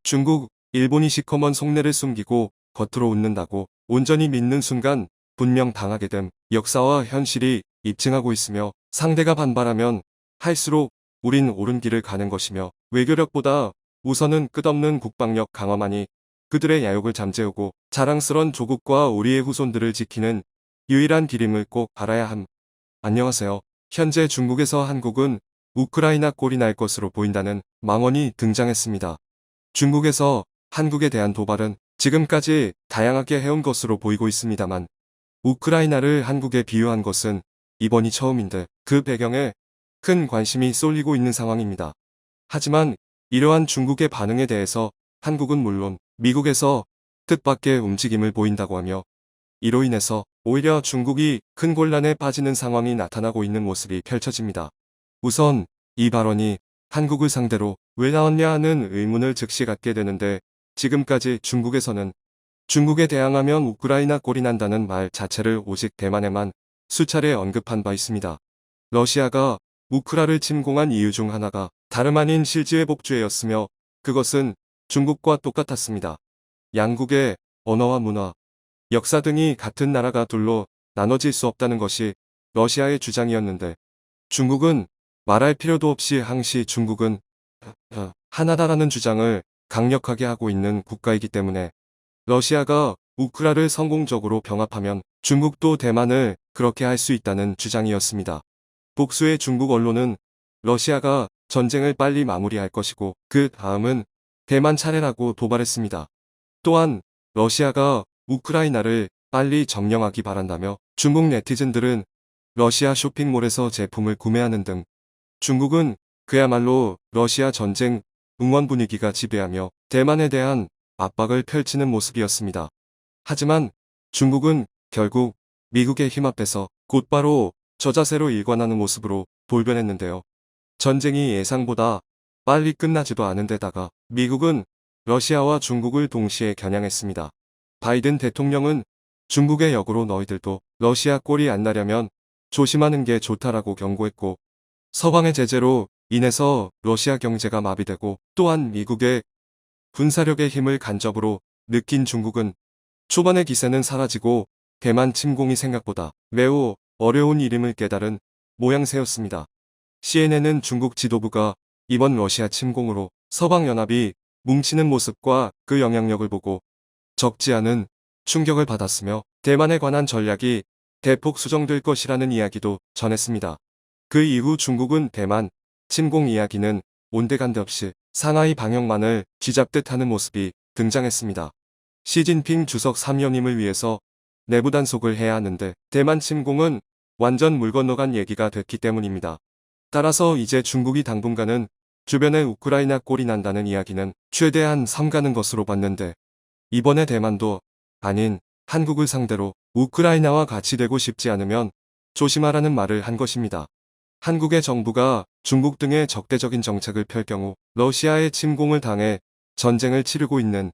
중국, 일본이 시커먼 속내를 숨기고 겉으로 웃는다고 온전히 믿는 순간 분명 당하게 됨. 역사와 현실이 입증하고 있으며 상대가 반발하면 할수록 우린 옳은 길을 가는 것이며 외교력보다 우선은 끝없는 국방력 강화만이 그들의 야욕을 잠재우고 자랑스런 조국과 우리의 후손들을 지키는 유일한 길임을 꼭 알아야 함. 안녕하세요. 현재 중국에서 한국은 우크라이나 꼴이 날 것으로 보인다는 망언이 등장했습니다. 중국에서 한국에 대한 도발은 지금까지 다양하게 해온 것으로 보이고 있습니다만 우크라이나를 한국에 비유한 것은 이번이 처음인데 그 배경에 큰 관심이 쏠리고 있는 상황입니다. 하지만 이러한 중국의 반응에 대해서 한국은 물론 미국에서 뜻밖의 움직임을 보인다고 하며 이로 인해서 오히려 중국이 큰 곤란에 빠지는 상황이 나타나고 있는 모습이 펼쳐집니다. 우선 이 발언이 한국을 상대로 왜 나왔냐 하는 의문을 즉시 갖게 되는데 지금까지 중국에서는 중국에 대항하면 우크라이나 꼴이 난다는 말 자체를 오직 대만에만 수차례 언급한 바 있습니다. 러시아가 우크라를 침공한 이유 중 하나가 다름 아닌 실지의 복주애였으며 그것은 중국과 똑같았습니다. 양국의 언어와 문화, 역사 등이 같은 나라가 둘로 나눠질 수 없다는 것이 러시아의 주장이었는데 중국은 말할 필요도 없이 항시 중국은 하나다라는 주장을 강력하게 하고 있는 국가이기 때문에 러시아가 우크라를 성공적으로 병합하면 중국도 대만을 그렇게 할 수 있다는 주장이었습니다. 복수의 중국 언론은 러시아가 전쟁을 빨리 마무리할 것이고 그 다음은 대만 차례라고 도발했습니다. 또한 러시아가 우크라이나를 빨리 점령하기 바란다며 중국 네티즌들은 러시아 쇼핑몰에서 제품을 구매하는 등 중국은 그야말로 러시아 전쟁 응원 분위기가 지배하며 대만에 대한 압박을 펼치는 모습이었습니다. 하지만 중국은 결국 미국의 힘 앞에서 곧바로 저자세로 일관하는 모습으로 돌변했는데요. 전쟁이 예상보다 빨리 끝나지도 않은 데다가 미국은 러시아와 중국을 동시에 겨냥했습니다. 바이든 대통령은 중국의 역으로 너희들도 러시아 꼴이 안 나려면 조심하는 게 좋다라고 경고했고 서방의 제재로 인해서 러시아 경제가 마비되고 또한 미국의 군사력의 힘을 간접으로 느낀 중국은 초반의 기세는 사라지고 대만 침공이 생각보다 매우 어려운 일임을 깨달은 모양새였습니다. CNN은 중국 지도부가 이번 러시아 침공으로 서방연합이 뭉치는 모습과 그 영향력을 보고 적지 않은 충격을 받았으며 대만에 관한 전략이 대폭 수정될 것이라는 이야기도 전했습니다. 그 이후 중국은 대만 침공 이야기는 온데간데 없이 상하이 방역만을 쥐잡듯 하는 모습이 등장했습니다. 시진핑 주석 3년임을 위해서 내부 단속을 해야 하는데 대만 침공은 완전 물 건너간 얘기가 됐기 때문입니다. 따라서 이제 중국이 당분간은 주변에 우크라이나 꼴이 난다는 이야기는 최대한 삼가는 것으로 봤는데 이번에 대만도 아닌 한국을 상대로 우크라이나와 같이 되고 싶지 않으면 조심하라는 말을 한 것입니다. 한국의 정부가 중국 등의 적대적인 정책을 펼 경우 러시아의 침공을 당해 전쟁을 치르고 있는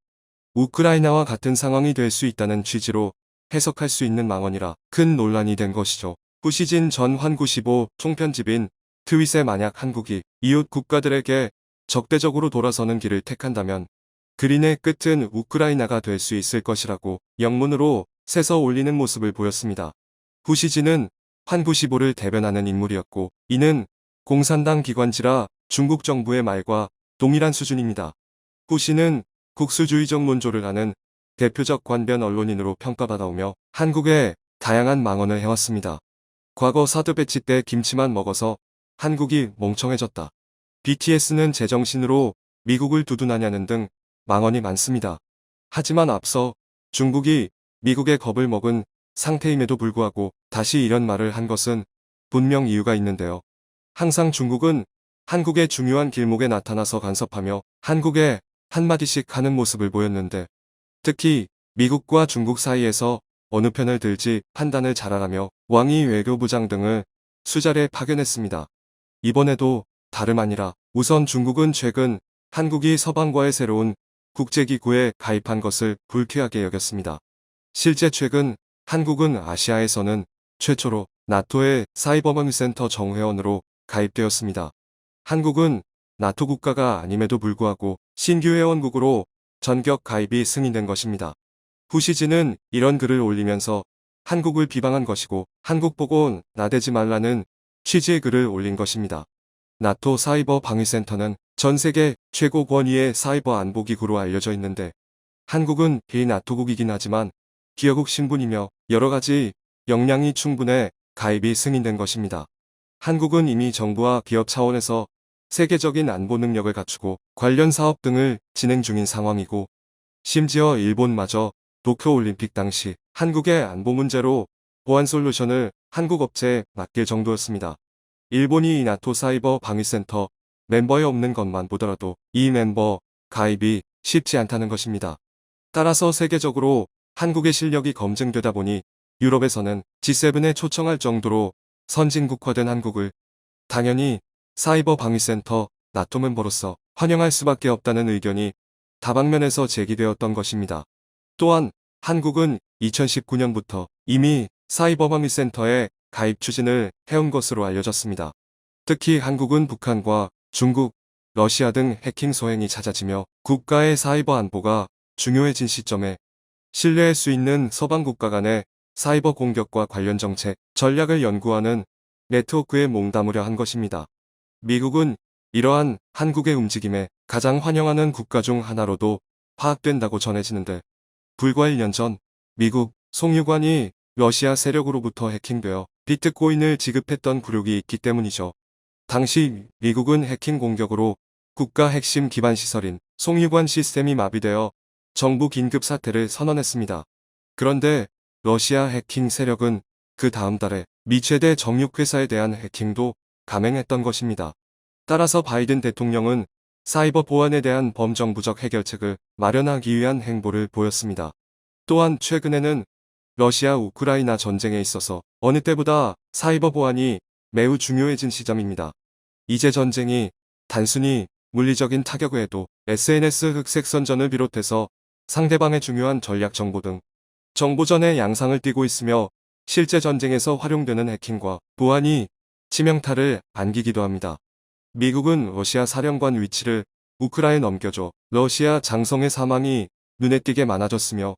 우크라이나와 같은 상황이 될 수 있다는 취지로 해석할 수 있는 망언이라 큰 논란이 된 것이죠. 후시진 전 환구15 총편집인 트윗에 만약 한국이 이웃 국가들에게 적대적으로 돌아서는 길을 택한다면 그린의 끝은 우크라이나가 될 수 있을 것이라고 영문으로 세서 올리는 모습을 보였습니다. 후시진은 환구15를 대변하는 인물이었고 이는 공산당 기관지라 중국 정부의 말과 동일한 수준입니다. 후시는 국수주의적 논조를 하는 대표적 관변 언론인으로 평가받아오며 한국에 다양한 망언을 해왔습니다. 과거 사드 배치 때 김치만 먹어서 한국이 멍청해졌다. BTS는 제정신으로 미국을 두둔하냐는 등 망언이 많습니다. 하지만 앞서 중국이 미국의 겁을 먹은 상태임에도 불구하고 다시 이런 말을 한 것은 분명 이유가 있는데요. 항상 중국은 한국의 중요한 길목에 나타나서 간섭하며 한국에 한마디씩 하는 모습을 보였는데 특히 미국과 중국 사이에서 어느 편을 들지 판단을 잘하라며 왕이 외교부장 등을 수차례 파견했습니다. 이번에도 다름 아니라 우선 중국은 최근 한국이 서방과의 새로운 국제기구에 가입한 것을 불쾌하게 여겼습니다. 실제 최근 한국은 아시아에서는 최초로 나토의 사이버방위센터 정회원으로 가입되었습니다. 한국은 나토 국가가 아님에도 불구하고 신규 회원국으로 전격 가입이 승인된 것입니다. 후시진은 이런 글을 올리면서 한국을 비방한 것이고 한국 보고 나대지 말라는 취지의 글을 올린 것입니다. 나토 사이버 방위센터는 전 세계 최고 권위의 사이버 안보기구로 알려져 있는데 한국은 비나토국이긴 하지만 기여국 신분이며 여러 가지 역량이 충분해 가입이 승인된 것입니다. 한국은 이미 정부와 기업 차원에서 세계적인 안보 능력을 갖추고 관련 사업 등을 진행 중인 상황이고 심지어 일본마저 도쿄올림픽 당시 한국의 안보 문제로 보안 솔루션을 한국 업체에 맡길 정도였습니다. 일본이 이 나토 사이버 방위센터 멤버에 없는 것만 보더라도 이 멤버 가입이 쉽지 않다는 것입니다. 따라서 세계적으로 한국의 실력이 검증되다 보니 유럽에서는 G7에 초청할 정도로 선진국화된 한국을 당연히 사이버 방위센터 나토 멤버로서 환영할 수밖에 없다는 의견이 다방면에서 제기되었던 것입니다. 또한 한국은 2019년부터 이미 사이버 방위센터에 가입 추진을 해온 것으로 알려졌습니다. 특히 한국은 북한과 중국, 러시아 등 해킹 소행이 잦아지며 국가의 사이버 안보가 중요해진 시점에 신뢰할 수 있는 서방 국가 간의 사이버 공격과 관련 정책, 전략을 연구하는 네트워크에 몸담으려 한 것입니다. 미국은 이러한 한국의 움직임에 가장 환영하는 국가 중 하나로도 파악된다고 전해지는데 불과 1년 전 미국 송유관이 러시아 세력으로부터 해킹되어 비트코인을 지급했던 굴욕이 있기 때문이죠. 당시 미국은 해킹 공격으로 국가 핵심 기반 시설인 송유관 시스템이 마비되어 정부 긴급 사태를 선언했습니다. 그런데 러시아 해킹 세력은 그 다음 달에 미 최대 정육회사에 대한 해킹도 감행했던 것입니다. 따라서 바이든 대통령은 사이버 보안에 대한 범정부적 해결책을 마련하기 위한 행보를 보였습니다. 또한 최근에는 러시아 우크라이나 전쟁에 있어서 어느 때보다 사이버 보안이 매우 중요해진 시점입니다. 이제 전쟁이 단순히 물리적인 타격 외에도 SNS 흑색선전을 비롯해서 상대방의 중요한 전략 정보 등 정보전의 양상을 띠고 있으며 실제 전쟁에서 활용되는 해킹과 보안이 치명타를 안기기도 합니다. 미국은 러시아 사령관 위치를 우크라이나에 넘겨줘 러시아 장성의 사망이 눈에 띄게 많아졌으며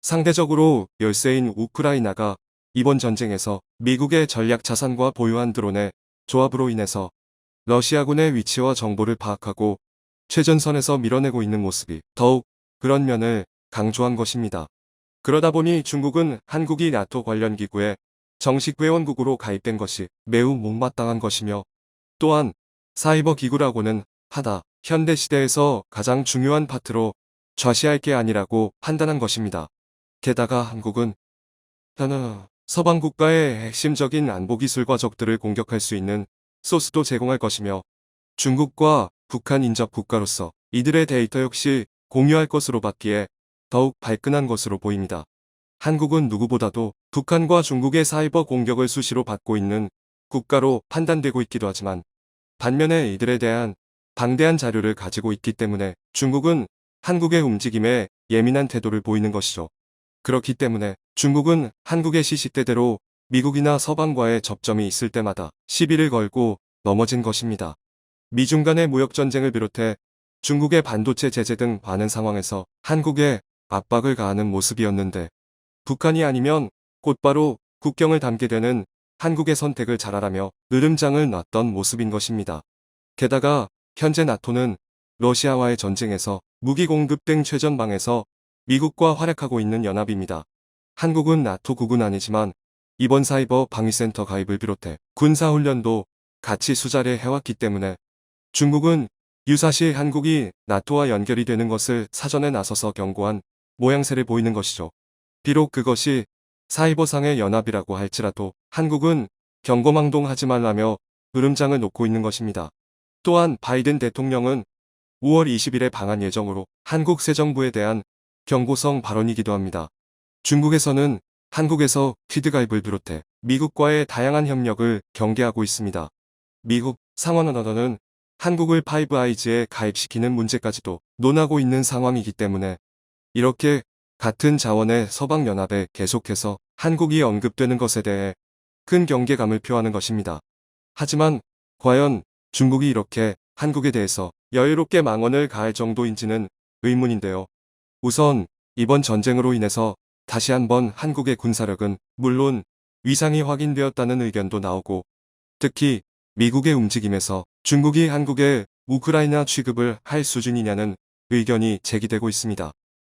상대적으로 열세인 우크라이나가 이번 전쟁에서 미국의 전략 자산과 보유한 드론의 조합으로 인해서 러시아군의 위치와 정보를 파악하고 최전선에서 밀어내고 있는 모습이 더욱 그런 면을 강조한 것입니다. 그러다 보니 중국은 한국이 나토 관련 기구에 정식 회원국으로 가입된 것이 매우 못마땅한 것이며 또한 사이버 기구라고는 하다 현대시대에서 가장 중요한 파트로 좌시할 게 아니라고 판단한 것입니다. 게다가 한국은 서방 국가의 핵심적인 안보기술과 적들을 공격할 수 있는 소스도 제공할 것이며 중국과 북한 인접 국가로서 이들의 데이터 역시 공유할 것으로 봤기에 더욱 발끈한 것으로 보입니다. 한국은 누구보다도 북한과 중국의 사이버 공격을 수시로 받고 있는 국가로 판단되고 있기도 하지만 반면에 이들에 대한 방대한 자료를 가지고 있기 때문에 중국은 한국의 움직임에 예민한 태도를 보이는 것이죠. 그렇기 때문에 중국은 한국의 시시때대로 미국이나 서방과의 접점이 있을 때마다 시비를 걸고 넘어진 것입니다. 미중 간의 무역전쟁을 비롯해 중국의 반도체 제재 등 많은 상황에서 한국에 압박을 가하는 모습이었는데 북한이 아니면 곧바로 국경을 담게 되는 한국의 선택을 잘하라며 으름장을 놨던 모습인 것입니다. 게다가 현재 나토는 러시아와의 전쟁에서 무기 공급 등 최전방에서 미국과 활약하고 있는 연합입니다. 한국은 나토국은 아니지만 이번 사이버 방위센터 가입을 비롯해 군사훈련도 같이 수자를 해왔기 때문에 중국은 유사시 한국이 나토와 연결이 되는 것을 사전에 나서서 경고한 모양새를 보이는 것이죠. 비록 그것이 사이버상의 연합이라고 할지라도 한국은 경고망동하지 말라며 으름장을 놓고 있는 것입니다. 또한 바이든 대통령은 5월 20일에 방한 예정으로 한국 새 정부에 대한 경고성 발언이기도 합니다. 중국에서는 한국에서 퀴드 가입을 비롯해 미국과의 다양한 협력을 경계하고 있습니다. 미국 상원언어는 한국을 파이브 아이즈에 가입시키는 문제까지도 논하고 있는 상황이기 때문에 이렇게 같은 자원의 서방연합에 계속해서 한국이 언급되는 것에 대해 큰 경계감을 표하는 것입니다. 하지만 과연 중국이 이렇게 한국에 대해서 여유롭게 망언을 가할 정도인지는 의문인데요. 우선 이번 전쟁으로 인해서 다시 한번 한국의 군사력은 물론 위상이 확인되었다는 의견도 나오고, 특히 미국의 움직임에서 중국이 한국에 우크라이나 취급을 할 수준이냐는 의견이 제기되고 있습니다.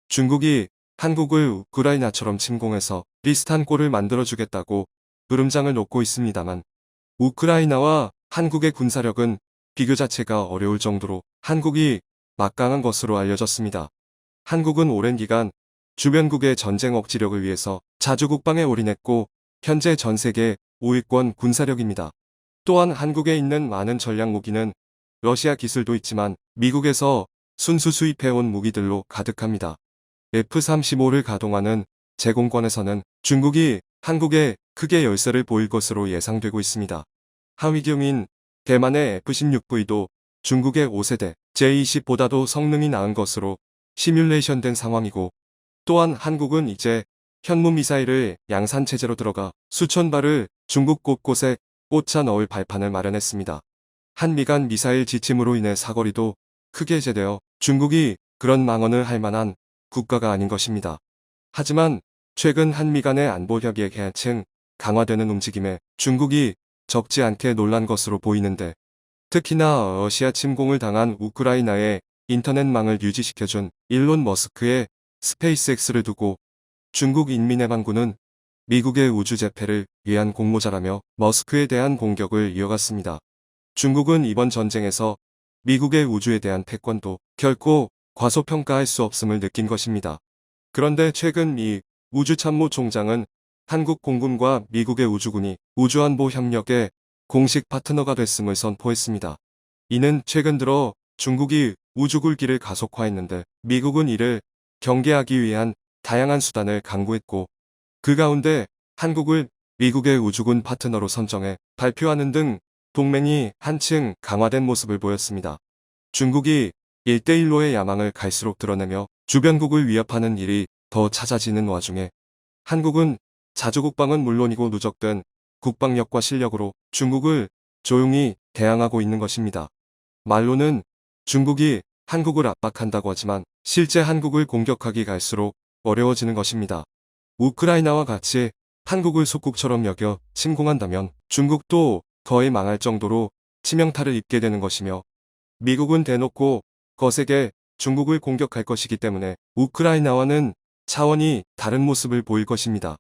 중국이 한국을 우크라이나처럼 침공해서 비슷한 꼴을 만들어주겠다고 으름장을 놓고 있습니다만, 우크라이나와 한국의 군사력은 비교 자체가 어려울 정도로 한국이 막강한 것으로 알려졌습니다. 한국은 오랜 기간 주변국의 전쟁 억지력을 위해서 자주 국방에 올인했고, 현재 전 세계 5위권 군사력입니다. 또한 한국에 있는 많은 전략 무기는 러시아 기술도 있지만 미국에서 순수 수입해온 무기들로 가득합니다. F-35를 가동하는 제공권에서는 중국이 한국에 크게 열세를 보일 것으로 예상되고 있습니다. 하위경인 대만의 F-16V도 중국의 5세대 J-20보다도 성능이 나은 것으로 시뮬레이션된 상황이고, 또한 한국은 이제 현무 미사일을 양산체제로 들어가 수천 발을 중국 곳곳에 꽂아 넣을 발판을 마련했습니다. 한미 간 미사일 지침으로 인해 사거리도 크게 제되어 중국이 그런 망언을 할 만한 국가가 아닌 것입니다. 하지만 최근 한미 간의 안보 협의의 한층 강화되는 움직임에 중국이 적지 않게 놀란 것으로 보이는데, 특히나 러시아 침공을 당한 우크라이나의 인터넷망을 유지시켜준 일론 머스크의 스페이스X를 두고 중국 인민해방군은 미국의 우주 재패를 위한 공모자라며 머스크에 대한 공격을 이어갔습니다. 중국은 이번 전쟁에서 미국의 우주에 대한 패권도 결코 과소평가할 수 없음을 느낀 것입니다. 그런데 최근 미 우주참모총장은 한국 공군과 미국의 우주군이 우주안보 협력의 공식 파트너가 됐음을 선포했습니다. 이는 최근 들어 중국이 우주굴기를 가속화했는데 미국은 이를 경계하기 위한 다양한 수단을 강구했고, 그 가운데 한국을 미국의 우주군 파트너로 선정해 발표하는 등 동맹이 한층 강화된 모습을 보였습니다. 중국이 1대1로의 야망을 갈수록 드러내며 주변국을 위협하는 일이 더 잦아지는 와중에 한국은 자주국방은 물론이고 누적된 국방력과 실력으로 중국을 조용히 대항하고 있는 것입니다. 말로는 중국이 한국을 압박한다고 하지만 실제 한국을 공격하기 갈수록 어려워지는 것입니다. 우크라이나와 같이 한국을 속국처럼 여겨 침공한다면 중국도 거의 망할 정도로 치명타를 입게 되는 것이며, 미국은 대놓고 거세게 중국을 공격할 것이기 때문에 우크라이나와는 차원이 다른 모습을 보일 것입니다.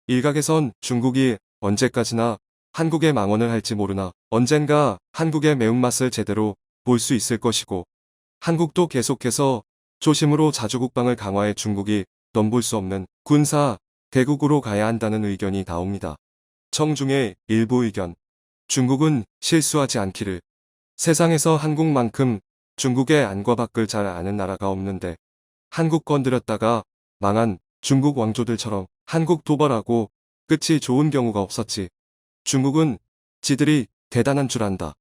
일각에선 중국이 언제까지나 한국의 망언을 할지 모르나 언젠가 한국의 매운맛을 제대로 볼 수 있을 것이고, 한국도 계속해서 조심으로 자주국방을 강화해 중국이 넘볼 수 없는 군사 대국으로 가야 한다는 의견이 나옵니다. 청중의 일부 의견. 중국은 실수하지 않기를. 세상에서 한국만큼 중국의 안과 밖을 잘 아는 나라가 없는데 한국 건드렸다가 망한 중국 왕조들처럼 한국 도발하고 끝이 좋은 경우가 없었지. 중국은 지들이 대단한 줄 안다.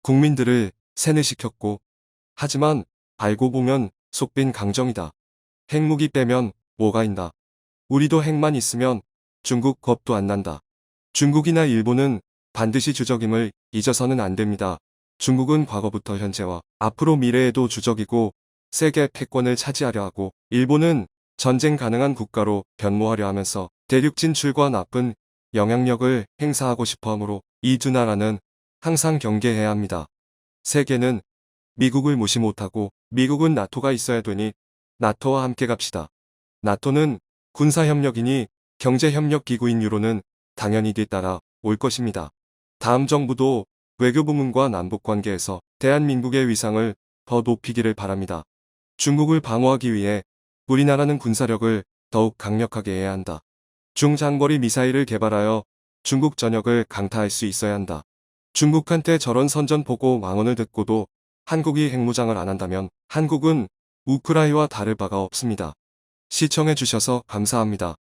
국민들을 세뇌시켰고, 하지만 알고 보면 속빈 강정이다. 핵무기 빼면 뭐가 있나. 우리도 핵만 있으면 중국 겁도 안 난다. 중국이나 일본은 반드시 주적임을 잊어서는 안 됩니다. 중국은 과거부터 현재와 앞으로 미래에도 주적이고 세계 패권을 차지하려 하고, 일본은 전쟁 가능한 국가로 변모하려 하면서 대륙 진출과 나쁜 영향력을 행사하고 싶어 하므로 이 두 나라는 항상 경계해야 합니다. 세계는 미국을 무시 못하고 미국은 나토가 있어야 되니 나토와 함께 갑시다. 나토는 군사협력이니 경제협력기구인 유로는 당연히 뒤따라 올 것입니다. 다음 정부도 외교부문과 남북관계에서 대한민국의 위상을 더 높이기를 바랍니다. 중국을 방어하기 위해 우리나라는 군사력을 더욱 강력하게 해야 한다. 중장거리 미사일을 개발하여 중국 전역을 강타할 수 있어야 한다. 중국한테 저런 선전포고 망언을 듣고도 한국이 핵무장을 안 한다면 한국은 우크라이나와 다를 바가 없습니다. 시청해주셔서 감사합니다.